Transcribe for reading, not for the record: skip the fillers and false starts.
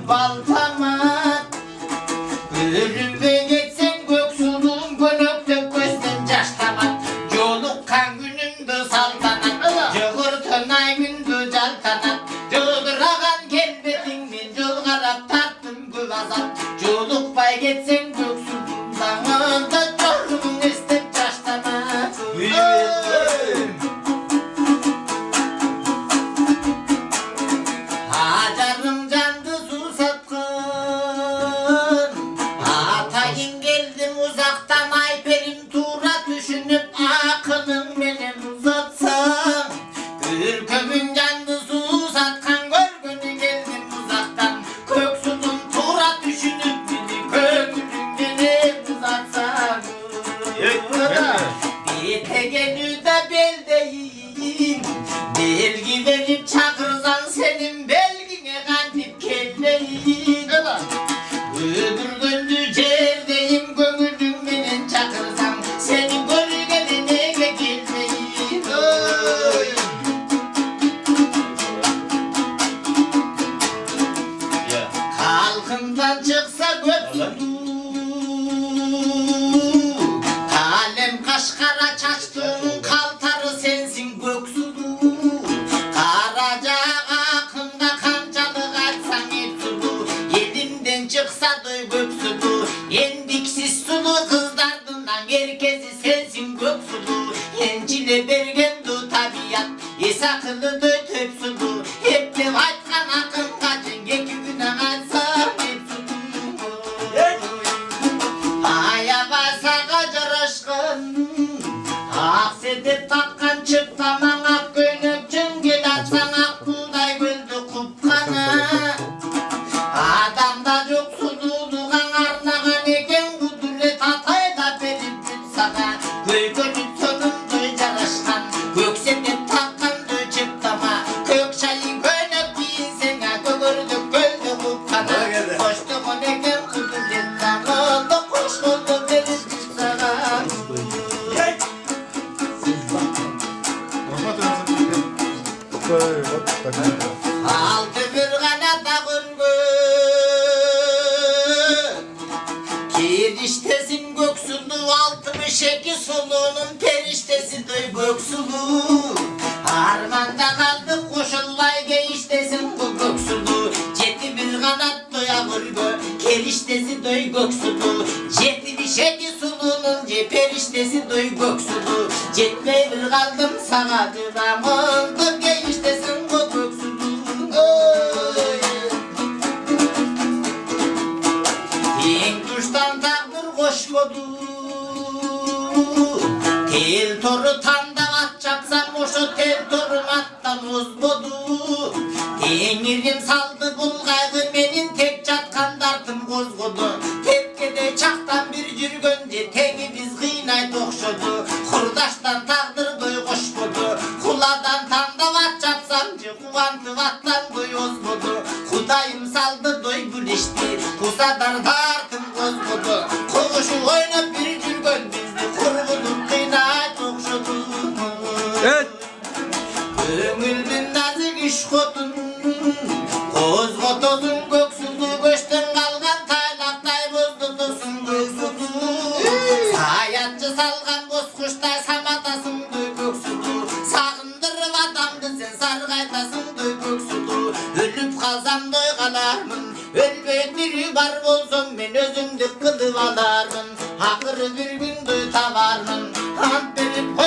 baltama. Ölümde geçsen göksulun gönökte gözden yaştamak. Yolukkan gününde saltanat, yığırtın ay günde caltanat. Yıldırağan kelbetinmin yol karap tarttım göv azap. Yolukpay geçsen göksulun zamanda çorumun istep yaştamak. Hacarım candı su satkın. Atayın geldim uzaktan ayperim tura düşünüp akılım benim uzatsam. Ürkümün candı su satkan görgünü geldim uzaktan. Köksudum tura düşünüp beni kökünün benim uzatsam. Bir tegenü de beldeyim. Belgi verip çakırsan senin belgine kantip kelleyin. Öbür gündü cerdeyim gönüllüm benim çakırsam senin gölgeline gelmeyin. Kalkımdan çıksa göksüdü. Kalem kaşkara çaçtığın kaltarı sensin göksüdü. Karaca akımda kancalık açsan hep sulu. Yelimden çıksa duy göksüdü. Yendiksiz sulu kızlardından herkesi sensin göksüdü. Yencile bergendu tabiat yesakılı duy töp sulu. Hep de vatkan akın kaçın yeki güne açsam hep sulu. Aya basa kacar aşkın. Aksedip takkan çık tamam ak gönökçün gel atsan ak buğday güldü kupkana. Adamda yok sululuğun arnağın eken kudret atayla verip gün sana. Gölgönün sonundu caraşkan göksedip takkan dö çık tama. Kök çayı gönök giyin sene gögürdük güldü kupkana. Koştuğun eken kudretten oldu kuş oldu verip gün sana. Altı bir kanata gürgün. Kiriştesin göksulu 62 suluğunun periştesi duy göksulu. Harmanda kaldık koşullay geyiştesin bu göksulu. Ceti bir kanat doya gürgün. Keriştesi duy göksulu. Ceti bir şeki suluğunun periştesi duy göksulu. Cetmey bir kaldım sana düram oldu geyiştesin bu göksulu. En kuştan takdır koşmadı. Tel toru tanda at çapsam oşu tel torum attan uzmadı. Tenirim saldı bulgaydı benim tek çatkan dartım kozgudu. Tepkede çaktan bir cürgöndü tegi biz kıynay tokşudu. Kurdaştan takdır duy koşmadı. Kuladan tanda vat çapsamcı kuvantı vattan duy ozmadı. Kudayım saldı duy güleşti. Kusadar dartım kozgudu. Kovuşu oynap bir cürgön bizdi. Kurgudum kıynay tokşudu. Evet. Ömürün nazik iş kotun. Kozgotozun göksüdü. Göçten kalgan taylaktay bozdudusun göksüdü. Sayatçı salgan bozkuştay samatasın duy göksüdü. Sakındırıp adamdı sen sargaytasın duy göksüdü. Ölüp kalsam duy kalarmın. Ölmeyip biri var olsun ben özümdük kılıp alarmın. Hakırı bir gün duy tavarmın. Ant verip